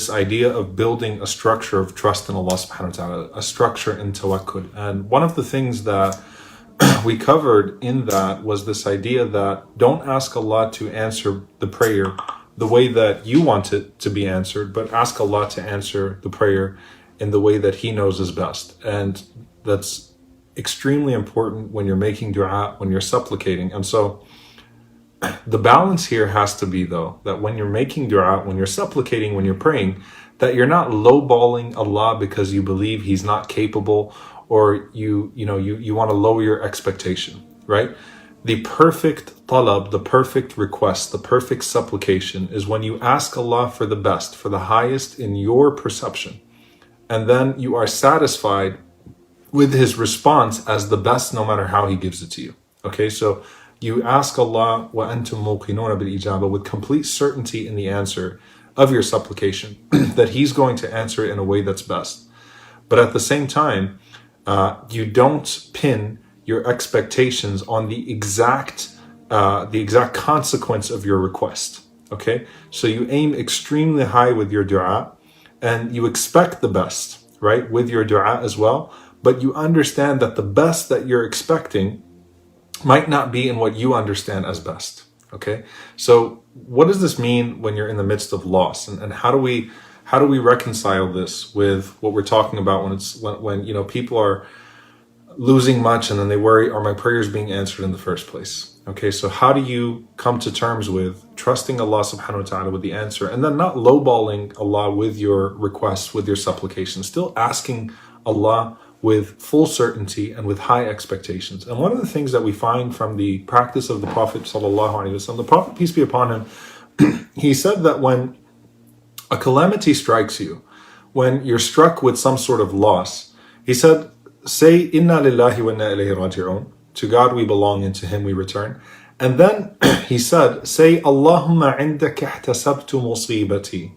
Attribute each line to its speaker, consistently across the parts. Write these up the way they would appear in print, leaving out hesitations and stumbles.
Speaker 1: this idea of building a structure of trust in Allah subhanahu wa ta'ala, a structure in tawakkul. And one of the things that we covered in that was this idea that don't ask Allah to answer the prayer the way that you want it to be answered, but ask Allah to answer the prayer in the way that He knows is best. And that's extremely important when you're making dua, when you're supplicating. And so the balance here has to be, though, that when you're making dua, when you're supplicating, when you're praying, that you're not lowballing Allah because you believe He's not capable, or you want to lower your expectation, right? The perfect talab, the perfect request, the perfect supplication is when you ask Allah for the best, for the highest in your perception. And then you are satisfied with His response as the best, no matter how He gives it to you. Okay, so you ask Allah وَأَنْتُمْ مُوقِنُونَ بِالْإِجَابَةِ with complete certainty in the answer of your supplication, that He's going to answer it in a way that's best. But at the same time, you don't pin your expectations on the exact consequence of your request. Okay, so you aim extremely high with your dua, and you expect the best, right, with your dua as well. But you understand that the best that you're expecting might not be in what you understand as best. Okay, so what does this mean when you're in the midst of loss, and how do we reconcile this with what we're talking about when people are losing much and then they worry, are my prayers being answered in the first place? Okay, so how do you come to terms with trusting Allah subhanahu wa ta'ala with the answer, and then not lowballing Allah with your requests, with your supplications, still asking Allah with full certainty and with high expectations? And one of the things that we find from the practice of the Prophet sallallahu alaihi wasallam, the Prophet, peace be upon him, he said that when a calamity strikes you, when you're struck with some sort of loss, he said, say, Inna lillahi wa inna ilayhi raji'un. To God we belong and to Him we return. And then he said, say, Allahumma indaka ihtasabtu musibati,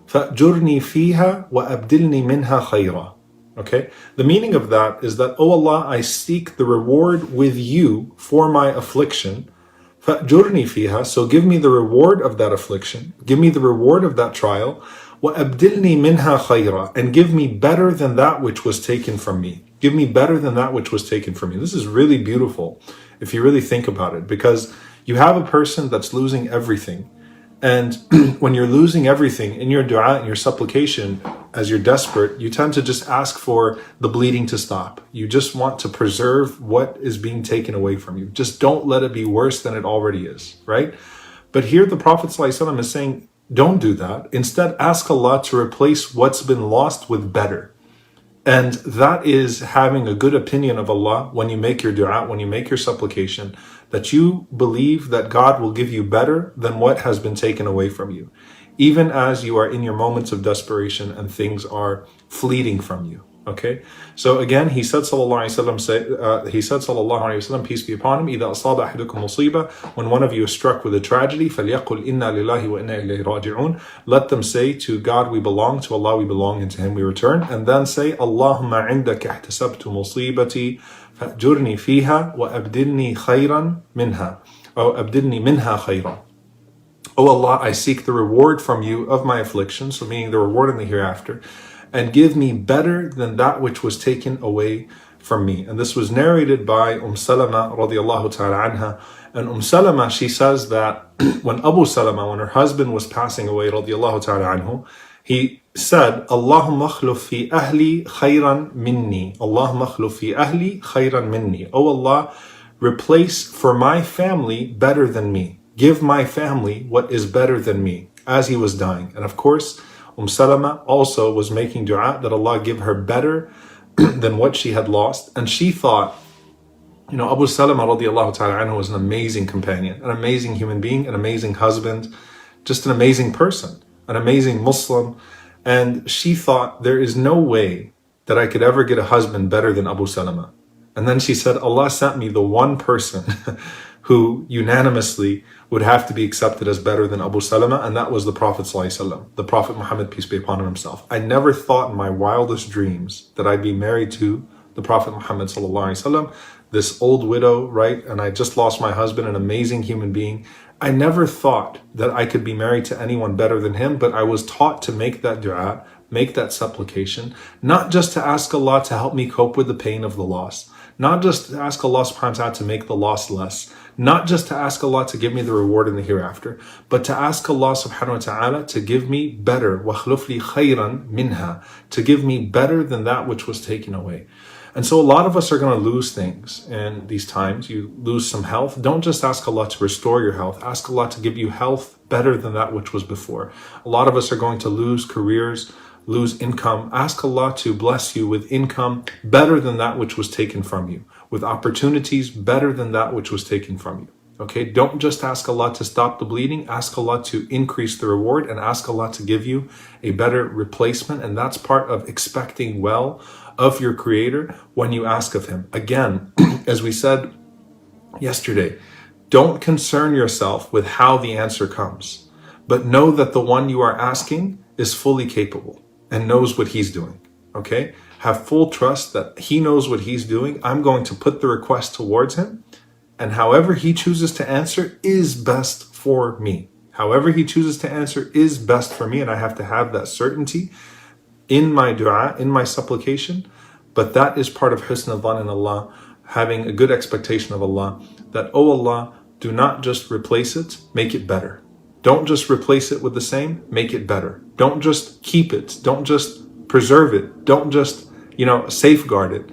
Speaker 1: fa'jurni fiha wa abdilni minha khayra. Okay, the meaning of that is that, oh Allah, I seek the reward with you for my affliction. فَأْجُرْنِي فِيهَا, so give me the reward of that affliction, give me the reward of that trial. وَأَبْدِلْنِي مِنْهَا خَيْرًا, and give me better than that which was taken from me. Give me better than that which was taken from me. This is really beautiful if you really think about it, because you have a person that's losing everything. And when you're losing everything, in your dua, in your supplication, as you're desperate, you tend to just ask for the bleeding to stop. You just want to preserve what is being taken away from you. Just don't let it be worse than it already is, right? But here the Prophet ﷺ is saying, don't do that. Instead, ask Allah to replace what's been lost with better. And that is having a good opinion of Allah when you make your dua, when you make your supplication, that you believe that God will give you better than what has been taken away from you, even as you are in your moments of desperation and things are fleeting from you. Okay, so again, he said, sallallahu alaihi wasallam, peace be upon him, إِذَا أَصَابَ أَحَدُكُمْ مُصِيبَةً, when one of you is struck with a tragedy, فَلْيَقُلْ إِنَّا لِلَّهِ وَإِنَّا إِلَيْهِ رَاجِعُونَ, let them say, to God we belong, to Allah we belong, and to Him we return. And then say, Allahumma عِنْدَكَ احْتَسَبْتُ مُصِيبَتِي فَأْجُرْنِي فِيهَا وَأَبْدِلْنِي خَيْرًا مِنْهَا, أو أَبْدِلْنِي مِنْهَا خَيْرًا. Oh Allah, I seek the reward from you of my affliction, so meaning the reward in the hereafter, and give me better than that which was taken away from me. And this was narrated by Salamah radiallahu ta'ala anha. And Salamah, she says that when Abu Salamah, when her husband was passing away radiallahu ta'ala anhu, he said, Allahumma akhluf fi ahli khayran minni. Allahumma akhluf fi ahli khayran minni. Oh Allah, replace for my family better than me. Give my family what is better than me, as he was dying. And of course, Salamah also was making dua that Allah give her better than what she had lost. And she thought, Abu Salamah radiallahu ta'ala anhu was an amazing companion, an amazing human being, an amazing husband, just an amazing person, an amazing Muslim. And she thought, there is no way that I could ever get a husband better than Abu Salamah. And then she said, Allah sent me the one person who unanimously would have to be accepted as better than Abu Salamah, and that was the Prophet ﷺ, the Prophet Muhammad, peace be upon him himself. I never thought in my wildest dreams that I'd be married to the Prophet Muhammad ﷺ, this old widow, right? And I just lost my husband, an amazing human being, I never thought that I could be married to anyone better than him, but I was taught to make that dua, make that supplication, not just to ask Allah to help me cope with the pain of the loss, not just to ask Allah subhanahu wa ta'ala to make the loss less, not just to ask Allah to give me the reward in the hereafter, but to ask Allah subhanahu wa ta'ala to give me better, وَخْلُفْ لِي خَيْرًا مِنْهَا, to give me better than that which was taken away. And so a lot of us are going to lose things in these times. You lose some health. Don't just ask Allah to restore your health. Ask Allah to give you health better than that which was before. A lot of us are going to lose careers, lose income. Ask Allah to bless you with income better than that which was taken from you, with opportunities better than that which was taken from you. Okay, don't just ask Allah to stop the bleeding. Ask Allah to increase the reward and ask Allah to give you a better replacement. And that's part of expecting well of your Creator when you ask of Him. Again, as we said yesterday, don't concern yourself with how the answer comes, but know that the one you are asking is fully capable and knows what He's doing. Okay? Have full trust that He knows what He's doing. I'm going to put the request towards Him, and however He chooses to answer is best for me. However He chooses to answer is best for me, and I have to have that certainty in my dua, in my supplication. But that is part of husn al-dhann in Allah, having a good expectation of Allah, that, oh Allah, do not just replace it, make it better. Don't just replace it with the same, make it better. Don't just keep it, don't just preserve it, don't just, safeguard it,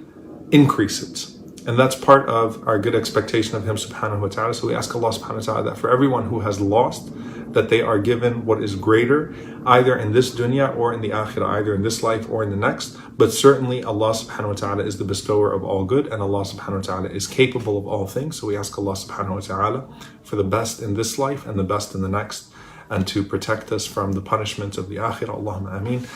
Speaker 1: increase it. And that's part of our good expectation of Him subhanahu wa ta'ala. So we ask Allah subhanahu wa ta'ala that for everyone who has lost, that they are given what is greater, either in this dunya or in the akhirah, either in this life or in the next. But certainly Allah subhanahu wa ta'ala is the bestower of all good, and Allah subhanahu wa ta'ala is capable of all things. So we ask Allah subhanahu wa ta'ala for the best in this life and the best in the next, and to protect us from the punishment of the akhirah. Allahumma ameen.